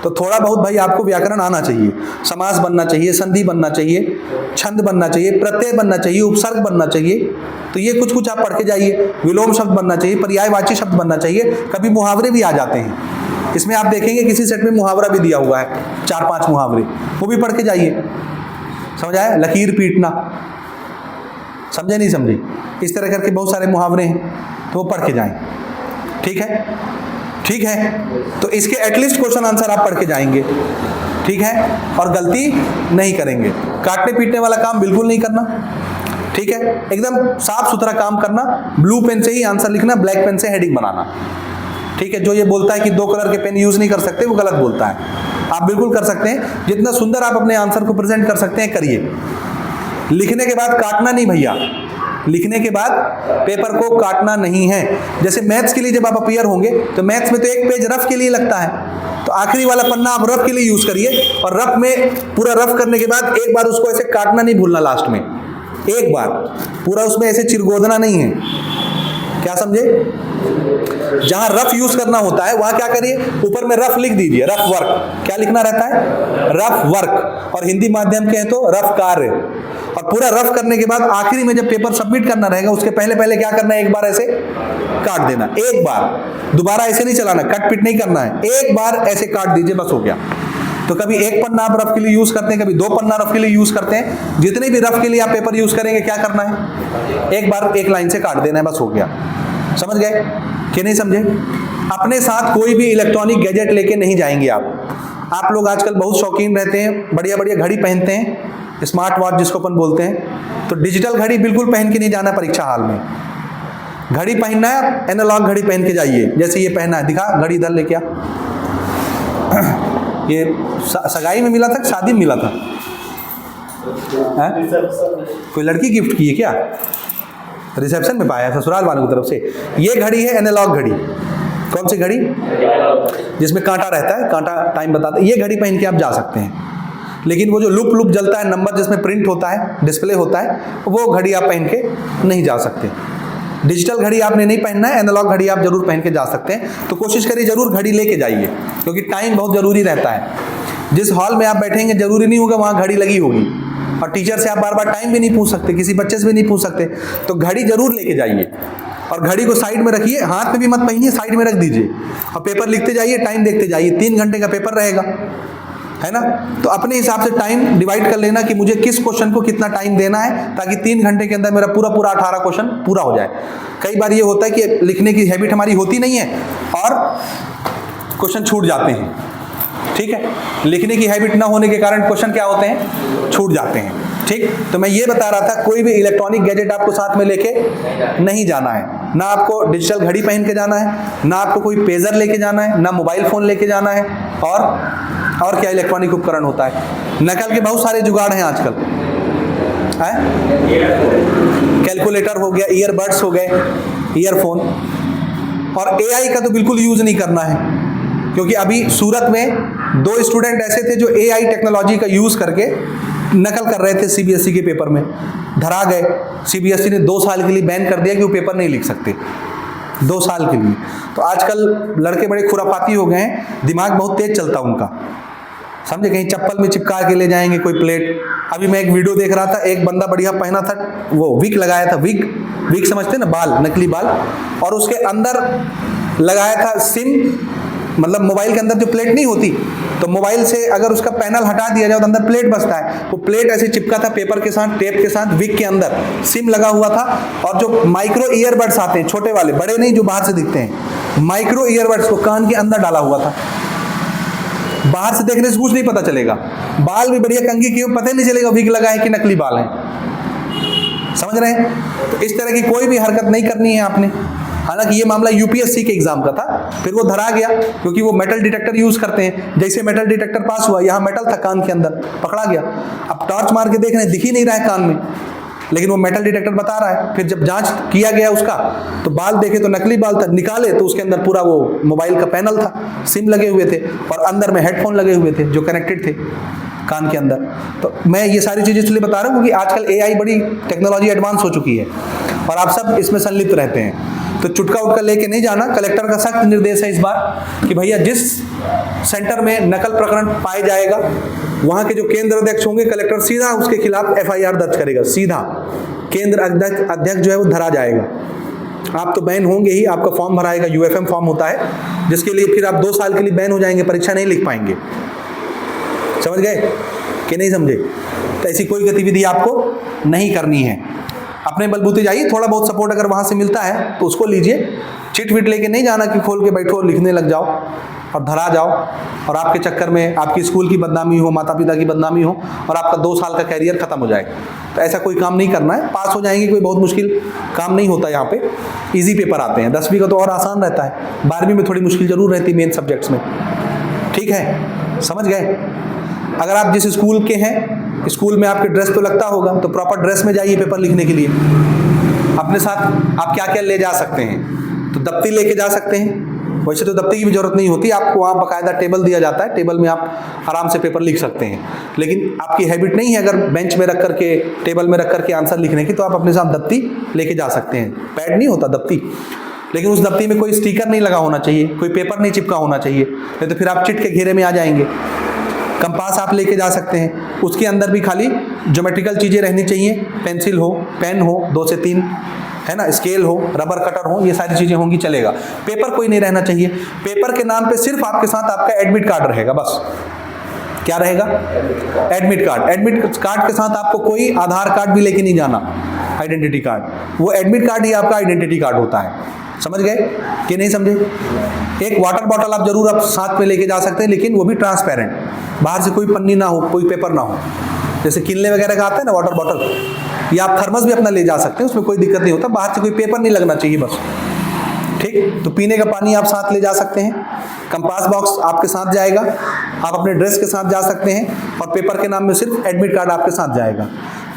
तो थोड़ा बहुत भाई आपको व्याकरण आना चाहिए, समास बनना चाहिए, संधि बनना चाहिए, छंद बनना चाहिए, प्रत्यय बनना चाहिए, उपसर्ग बनना चाहिए। तो ये कुछ आप पढ़ के जाइए। विलोम शब्द बनना चाहिए, पर्यायवाची शब्द बनना चाहिए, कभी मुहावरे भी आ जाते हैं, इसमें आप देखेंगे किसी सेट में मुहावरा भी दिया हुआ है, 4-5 मुहावरे, वो भी पढ़ के जाइए। समझ आया? लकीर पीटना, समझे नहीं समझे? इस तरह करके बहुत सारे मुहावरे हैं, तो वो पढ़ के जाएं। ठीक है, ठीक है। तो इसके एटलीस्ट क्वेश्चन आंसर आप पढ़ के जाएंगे, ठीक है, और गलती नहीं करेंगे। काटने पीटने वाला काम बिल्कुल नहीं करना, ठीक है, एकदम साफ सुथरा काम करना। ब्लू पेन से ही आंसर लिखना, ब्लैक पेन से हेडिंग बनाना, ठीक है। जो ये बोलता है कि 2 कलर के पेन यूज नहीं कर सकते, वो गलत बोलता है। आप बिल्कुल कर सकते हैं, जितना सुंदर आप अपने आंसर को प्रेजेंट कर सकते हैं करिए। लिखने के बाद काटना नहीं भैया, लिखने के बाद पेपर को काटना नहीं है। जैसे मैथ्स के लिए जब आप अपीयर होंगे तो मैथ्स में तो एक पेज रफ के लिए लगता है, तो आखिरी वाला पन्ना आप रफ के लिए यूज करिए, और रफ में पूरा रफ करने के बाद एक बार उसको ऐसे काटना नहीं भूलना, लास्ट में एक बार पूरा उसमें ऐसे चिरगोदना नहीं है। क्या समझे? जहां रफ यूज करना होता है वहां क्या करिए, ऊपर में रफ लिख दीजिए, रफ वर्क। क्या लिखना रहता है? Rough work. और हिंदी माध्यम के हैं तो रफ कार्य। और पूरा रफ करने के बाद आखिरी में जब पेपर सबमिट करना रहेगा उसके पहले पहले क्या करना है, एक बार ऐसे काट देना, एक बार, दोबारा ऐसे नहीं चलाना, कट पिट नहीं करना है, एक बार ऐसे काट दीजिए, बस हो गया। तो कभी एक पन्ना आप रफ के लिए यूज करते हैं, कभी 2 पन्ना रफ के लिए यूज करते हैं। जितने भी रफ के लिए आप पेपर यूज करेंगे क्या करना है, एक बार एक लाइन से काट देना है, बस हो गया। समझ गए कि नहीं समझे? अपने साथ कोई भी इलेक्ट्रॉनिक गैजेट लेके नहीं जाएंगे आप लोग आजकल बहुत शौकीन रहते हैं, बढ़िया बढ़िया घड़ी पहनते हैं, स्मार्ट वॉच जिसको अपन बोलते हैं। तो डिजिटल घड़ी बिल्कुल पहन के नहीं जाना परीक्षा हाल में। घड़ी पहनना है, एनालॉग घड़ी पहन के जाइए। जैसे ये पहना है, दिखा घड़ी इधर लेके आ। ये सगाई में मिला था, शादी में मिला था? कोई लड़की गिफ्ट की है क्या? रिसेप्शन में पाया, ससुराल वालों की तरफ से। ये घड़ी है एनालॉग घड़ी। कौन सी घड़ी? जिसमें कांटा रहता है, कांटा टाइम बताता है। ये घड़ी पहन के आप जा सकते हैं, लेकिन वो जो लुप जलता है, नंबर जिसमें प्रिंट होता है, डिस्प्ले होता है, वो घड़ी आप पहन के नहीं जा सकते। डिजिटल घड़ी आपने नहीं पहनना है, एनालॉग घड़ी आप जरूर पहन के जा सकते हैं। तो कोशिश करिए जरूर घड़ी लेके जाइए, क्योंकि टाइम बहुत जरूरी रहता है। जिस हॉल में आप बैठेंगे जरूरी नहीं होगा वहाँ घड़ी लगी होगी, और टीचर से आप बार बार टाइम भी नहीं पूछ सकते, किसी बच्चे से भी नहीं पूछ सकते। तो घड़ी जरूर लेके जाइए, और घड़ी को साइड में रखिए, हाथ में भी मत पहनिए, साइड में रख दीजिए, और पेपर लिखते जाइए, टाइम देखते जाइए। 3 घंटे का पेपर रहेगा, है ना? तो अपने हिसाब से टाइम डिवाइड कर लेना कि मुझे किस क्वेश्चन को कितना टाइम देना है, ताकि 3 घंटे के अंदर मेरा पूरा 18 क्वेश्चन पूरा हो जाए। कई बार ये होता है कि लिखने की हैबिट हमारी होती नहीं है और क्वेश्चन छूट जाते हैं, ठीक है? लिखने की हैबिट ना होने के कारण क्वेश्चन क्या होते हैं, छूट जाते हैं, ठीक? तो मैं ये बता रहा था, कोई भी इलेक्ट्रॉनिक गैजेट आपको साथ में लेके नहीं जाना है। ना आपको डिजिटल घड़ी पहन के जाना है, ना आपको कोई पेजर लेके जाना है, ना मोबाइल फोन लेके जाना है। और क्या इलेक्ट्रॉनिक उपकरण होता है? नकल के बहुत सारे जुगाड़ हैं आजकल, है? कैलकुलेटर हो गया, ईयरबड्स हो गए, ईयरफोन। और एआई का तो बिल्कुल यूज नहीं करना है, क्योंकि अभी सूरत में 2 स्टूडेंट ऐसे थे जो एआई टेक्नोलॉजी का यूज करके नकल कर रहे थे सीबीएसई के पेपर में, धरा गए। सीबीएसई ने 2 साल के लिए बैन कर दिया कि वो पेपर नहीं लिख सकते, 2 साल के लिए। तो आजकल लड़के बड़े खुरापाती हो गए हैं, दिमाग बहुत तेज चलता उनका, समझे? कहीं चप्पल में चिपका के ले जाएंगे कोई प्लेट। अभी मैं एक वीडियो देख रहा था, एक बंदा बढ़िया पहना था, वो विग लगाया था, विग समझते ना, बाल, नकली बाल, और उसके अंदर लगाया था सिम, मतलब मोबाइल के अंदर जो प्लेट नहीं होती, तो मोबाइल से अगर उसका पैनल हटा दिया जाए तो अंदर प्लेट बचता है, वो प्लेट ऐसे चिपका था पेपर के साथ, टेप के साथ, विग के अंदर सिम लगा हुआ था। और जो माइक्रो ईयरबड्स आते हैं, छोटे वाले, बड़े नहीं जो बाहर से दिखते हैं, माइक्रो ईयरबड्स को कान के अंदर डाला हुआ था। बाहर से देखने से कुछ नहीं पता चलेगा, बाल भी बढ़िया कंघी किए, पता ही नहीं चलेगा विग लगा है कि नकली बाल है। समझ रहे हैं? तो इस तरह की कोई भी हरकत नहीं करनी है आपने। हालांकि ये मामला यूपीएससी के एग्जाम का था, फिर वो धरा गया क्योंकि वो मेटल डिटेक्टर यूज करते हैं। जैसे मेटल डिटेक्टर पास हुआ, यहाँ मेटल था कान के अंदर, पकड़ा गया। अब टॉर्च मार के देख रहे हैं, दिख ही नहीं रहा है कान में, लेकिन वो मेटल डिटेक्टर बता रहा है। फिर जब जांच किया गया उसका, तो बाल देखे तो नकली बाल था, निकाले तो उसके अंदर पूरा वो मोबाइल का पैनल था, सिम लगे हुए थे, और अंदर में हेडफोन लगे हुए थे जो कनेक्टेड थे कान के अंदर। तो मैं ये सारी चीज़ें इसलिए बता रहा हूँ क्योंकि आजकल एआई बड़ी टेक्नोलॉजी एडवांस हो चुकी है और आप सब इसमें संलिप्त रहते हैं। तो चुटका उटका लेके नहीं जाना। कलेक्टर का सख्त निर्देश है इस बार कि भैया जिस सेंटर में नकल प्रकरण पाए जाएगा, वहाँ के जो केंद्र अध्यक्ष होंगे, कलेक्टर सीधा उसके खिलाफ एफआईआर दर्ज करेगा, सीधा केंद्र अध्यक्ष जो है वो धरा जाएगा। आप तो बैन होंगे ही। आपका फॉर्म भराएगा, यूएफएम फॉर्म होता है, जिसके लिए फिर आप 2 साल के लिए बैन हो जाएंगे, परीक्षा नहीं लिख पाएंगे। समझ गए कि नहीं समझे? तो ऐसी कोई गतिविधि आपको नहीं करनी है। अपने बलबूते जाइए, थोड़ा बहुत सपोर्ट अगर वहाँ से मिलता है तो उसको लीजिए। चिट विट लेके नहीं जाना कि खोल के बैठो लिखने लग जाओ और धरा जाओ, और आपके चक्कर में आपकी स्कूल की बदनामी हो, माता पिता की बदनामी हो, और आपका 2 साल का कैरियर खत्म हो जाए। तो ऐसा कोई काम नहीं करना है। पास हो जाएंगे, कोई बहुत मुश्किल काम नहीं होता यहाँ पे, इजी पेपर आते हैं। 10वीं का तो और आसान रहता है, 12वीं में थोड़ी मुश्किल जरूर रहती है मेन सब्जेक्ट्स में। ठीक है, समझ गए? अगर आप जिस स्कूल के हैं, स्कूल में आपके ड्रेस तो लगता होगा, तो प्रॉपर ड्रेस में जाइए पेपर लिखने के लिए। अपने साथ आप क्या क्या ले जा सकते हैं? तो दफ्ती लेके जा सकते हैं। वैसे तो दफ्ती की भी जरूरत नहीं होती, आपको वहाँ बाकायदा टेबल दिया जाता है, टेबल में आप आराम से पेपर लिख सकते हैं। लेकिन आपकी हैबिट नहीं है अगर बेंच में रख करके, टेबल में रख करके आंसर लिखने की, तो आप अपने साथ दफ्ती लेके जा सकते हैं। पैड नहीं होता दफ्ती, लेकिन उस दफ्ती में कोई स्टिकर नहीं लगा होना चाहिए, कोई पेपर नहीं चिपका होना चाहिए, नहीं तो फिर आप चिट के घेरे में आ जाएंगे। कंपास आप लेके जा सकते हैं, उसके अंदर भी खाली ज्योमेट्रिकल चीज़ें रहनी चाहिए, पेंसिल हो, पेन हो 2 से 3, है ना, स्केल हो, रबर कटर हो, ये सारी चीज़ें होंगी चलेगा। पेपर कोई नहीं रहना चाहिए। पेपर के नाम पे सिर्फ आपके साथ आपका एडमिट कार्ड रहेगा बस। क्या रहेगा? Admit card. एडमिट कार्ड के साथ आपको कोई आधार कार्ड भी लेके नहीं जाना, आइडेंटिटी कार्ड। वो एडमिट कार्ड ही आपका आइडेंटिटी कार्ड होता है। समझ गए कि नहीं समझे? एक वाटर बॉटल आप जरूर आप साथ में लेके जा सकते हैं, लेकिन वो भी ट्रांसपेरेंट, बाहर से कोई पन्नी ना हो, कोई पेपर ना हो। जैसे किनले वगैरह का आता है ना वाटर बॉटल, या आप थर्मस भी अपना ले जा सकते हैं, उसमें कोई दिक्कत नहीं होता, बाहर से कोई पेपर नहीं लगना चाहिए बस। ठीक, तो पीने का पानी आप साथ ले जा सकते हैं। कंपास बॉक्स आपके साथ जाएगा, आप अपने ड्रेस के साथ जा सकते हैं, और पेपर के नाम में सिर्फ एडमिट कार्ड आपके साथ जाएगा।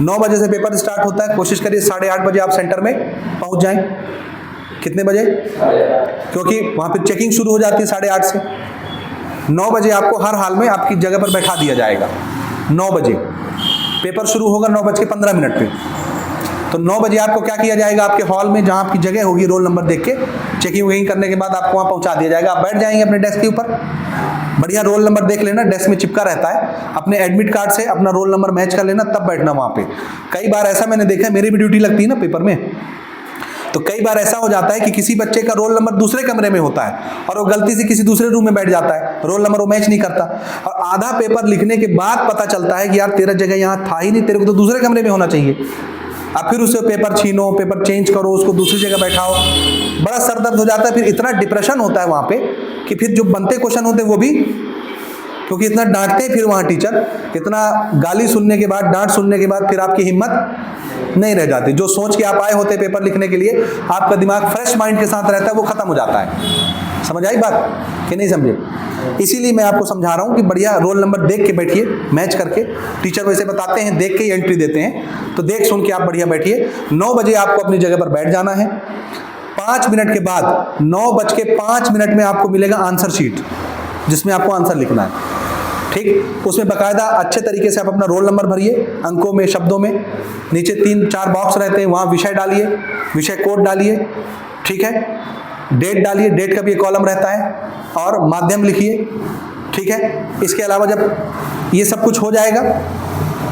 9 बजे से पेपर स्टार्ट होता है, कोशिश करिए 8:30 बजे आप सेंटर में पहुंच जाएं। कितने बजे? क्योंकि वहाँ पे चेकिंग शुरू हो जाती है 8:30 से। 9 बजे आपको हर हाल में आपकी जगह पर बैठा दिया जाएगा। 9 बजे पेपर शुरू होगा, 9:15 पे। तो 9 बजे आपको क्या किया जाएगा? आपके हॉल में जहाँ आपकी जगह होगी, रोल नंबर देख के चेकिंग वेकिंग करने के बाद आपको वहाँ पहुँचा दिया जाएगा। आप बैठ जाएंगे अपने डेस्क के ऊपर, बढ़िया रोल नंबर देख लेना, डेस्क में चिपका रहता है, अपने एडमिट कार्ड से अपना रोल नंबर मैच कर लेना, तब बैठना वहाँ पे। कई बार ऐसा मैंने देखा है, मेरी भी ड्यूटी लगती है ना पेपर में, तो कई बार ऐसा हो जाता है कि किसी बच्चे का रोल नंबर दूसरे कमरे में होता है और वो गलती से किसी दूसरे रूम में बैठ जाता है, रोल नंबर वो मैच नहीं करता, और आधा पेपर लिखने के बाद पता चलता है कि यार तेरा जगह यहाँ था ही नहीं, तेरे को तो दूसरे कमरे में होना चाहिए। अब फिर उससे पेपर छीनो, पेपर चेंज करो, उसको दूसरी जगह बैठाओ, बड़ा सरदर्द हो जाता है। फिर इतना डिप्रेशन होता है वहाँ पे कि फिर जो बनते क्वेश्चन होते हैं वो भी, क्योंकि इतना डांटते हैं फिर वहाँ टीचर, इतना गाली सुनने के बाद, डांट सुनने के बाद फिर आपकी हिम्मत नहीं रह जाती। जो सोच के आप आए होते पेपर लिखने के लिए, आपका दिमाग फ्रेश माइंड के साथ रहता है, वो खत्म हो जाता है। समझ आई बात कि नहीं समझे? इसीलिए मैं आपको समझा रहा हूँ कि बढ़िया रोल नंबर देख के बैठिए, मैच करके। टीचर वैसे बताते हैं, देख के ही एंट्री देते हैं, तो देख सुन के आप बढ़िया बैठिए। 9 बजे आपको अपनी जगह पर बैठ जाना है। 5 मिनट के बाद 9:05 में आपको मिलेगा आंसर शीट, जिसमें आपको आंसर लिखना है। ठीक, उसमें बाकायदा अच्छे तरीके से आप अपना रोल नंबर भरिए, अंकों में, शब्दों में। नीचे 3-4 बॉक्स रहते हैं, वहाँ विषय डालिए, विषय कोड डालिए, ठीक है, डेट डालिए, डेट का भी एक कॉलम रहता है, और माध्यम लिखिए, ठीक है। इसके अलावा जब ये सब कुछ हो जाएगा,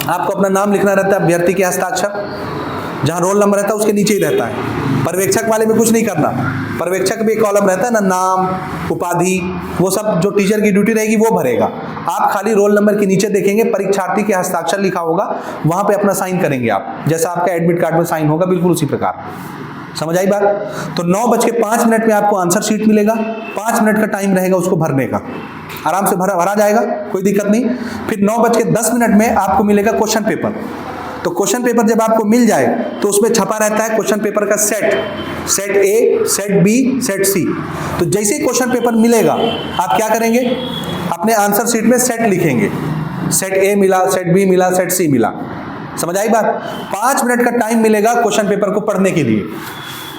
आपको अपना नाम लिखना रहता है, अभ्यर्थी के हस्ताक्षर, जहाँ रोल नंबर रहता है उसके नीचे ही रहता है। पर्यवेक्षक वाले में कुछ नहीं करना, पर्यवेक्षक भी एक कॉलम रहता है ना, नाम, उपाधि, वो सब जो टीचर की ड्यूटी रहेगी वो भरेगा। आप खाली रोल नंबर के नीचे देखेंगे, परीक्षार्थी के हस्ताक्षर लिखा होगा, वहाँ पे अपना साइन करेंगे आप, जैसा आपका एडमिट कार्ड में साइन होगा, बिल्कुल उसी प्रकार। समझ आई बात? तो 9:05 में आपको आंसर शीट मिलेगा, 5 मिनट का टाइम रहेगा उसको भरने का, आराम से भरा जाएगा, कोई दिक्कत नहीं। फिर 9:10 में आपको मिलेगा क्वेश्चन पेपर। तो क्वेश्चन पेपर जब आपको मिल जाए तो उसमें छपा रहता है क्वेश्चन पेपर का set, set A, set B, set C. तो जैसे ही क्वेश्चन पेपर मिलेगा, आप क्या करेंगे? अपने आंसर शीट में सेट लिखेंगे, सेट ए मिला, सेट बी मिला, सेट सी मिला। समझ आई बात? 5 मिनट का टाइम मिलेगा क्वेश्चन पेपर को पढ़ने के लिए।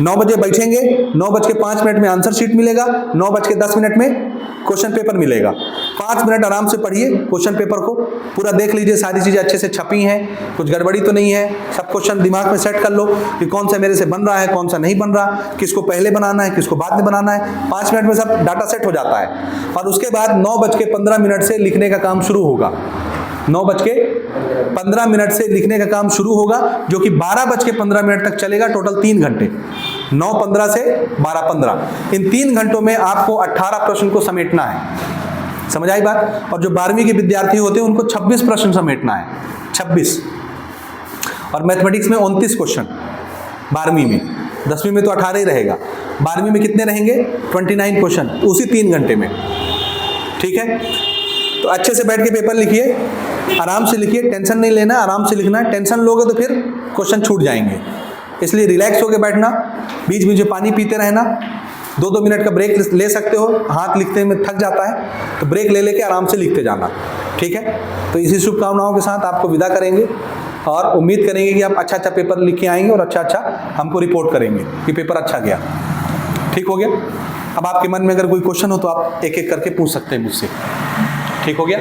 9 बजे बैठेंगे, 9:05 में आंसर शीट मिलेगा, 9:10 में क्वेश्चन पेपर मिलेगा। 5 मिनट आराम से पढ़िए क्वेश्चन पेपर को, पूरा देख लीजिए, सारी चीज़ें अच्छे से छपी हैं, कुछ गड़बड़ी तो नहीं है, सब क्वेश्चन दिमाग में सेट कर लो कि कौन सा मेरे से बन रहा है, कौन सा नहीं बन रहा, किसको पहले बनाना है, किसको बाद में बनाना है। 5 मिनट में सब डाटा सेट हो जाता है, और उसके बाद 9:15 से लिखने का काम शुरू होगा। 9:15 से लिखने का काम शुरू होगा, जो कि 12:15 तक चलेगा, टोटल 3 घंटे। 9:15 से 12:15, इन 3 घंटों में आपको 18 प्रश्न को समेटना है। समझ आई बात? और जो 12वीं के विद्यार्थी होते हैं उनको 26 प्रश्न समेटना है, 26। और मैथमेटिक्स में 29 क्वेश्चन 12वीं में, 10वीं में तो 18 ही रहेगा, 12वीं में कितने रहेंगे? 29 क्वेश्चन उसी 3 घंटे में। ठीक है, तो अच्छे से बैठ के पेपर लिखिए, आराम से लिखिए, टेंशन नहीं लेना, आराम से लिखना है। टेंशन लोगे तो फिर क्वेश्चन छूट जाएंगे, इसलिए रिलैक्स होकर बैठना, बीच बीच में पानी पीते रहना, 2-2 मिनट का ब्रेक ले सकते हो, हाथ लिखते में थक जाता है तो ब्रेक ले लेके आराम से लिखते जाना। ठीक है, तो इसी शुभकामनाओं के साथ आपको विदा करेंगे और उम्मीद करेंगे कि आप अच्छा अच्छा पेपर लिख के आएंगे और अच्छा अच्छा हमको रिपोर्ट करेंगे कि पेपर अच्छा गया। ठीक हो गया? अब आपके मन में अगर कोई क्वेश्चन हो तो आप एक एक करके पूछ सकते हैं मुझसे। ठीक हो गया?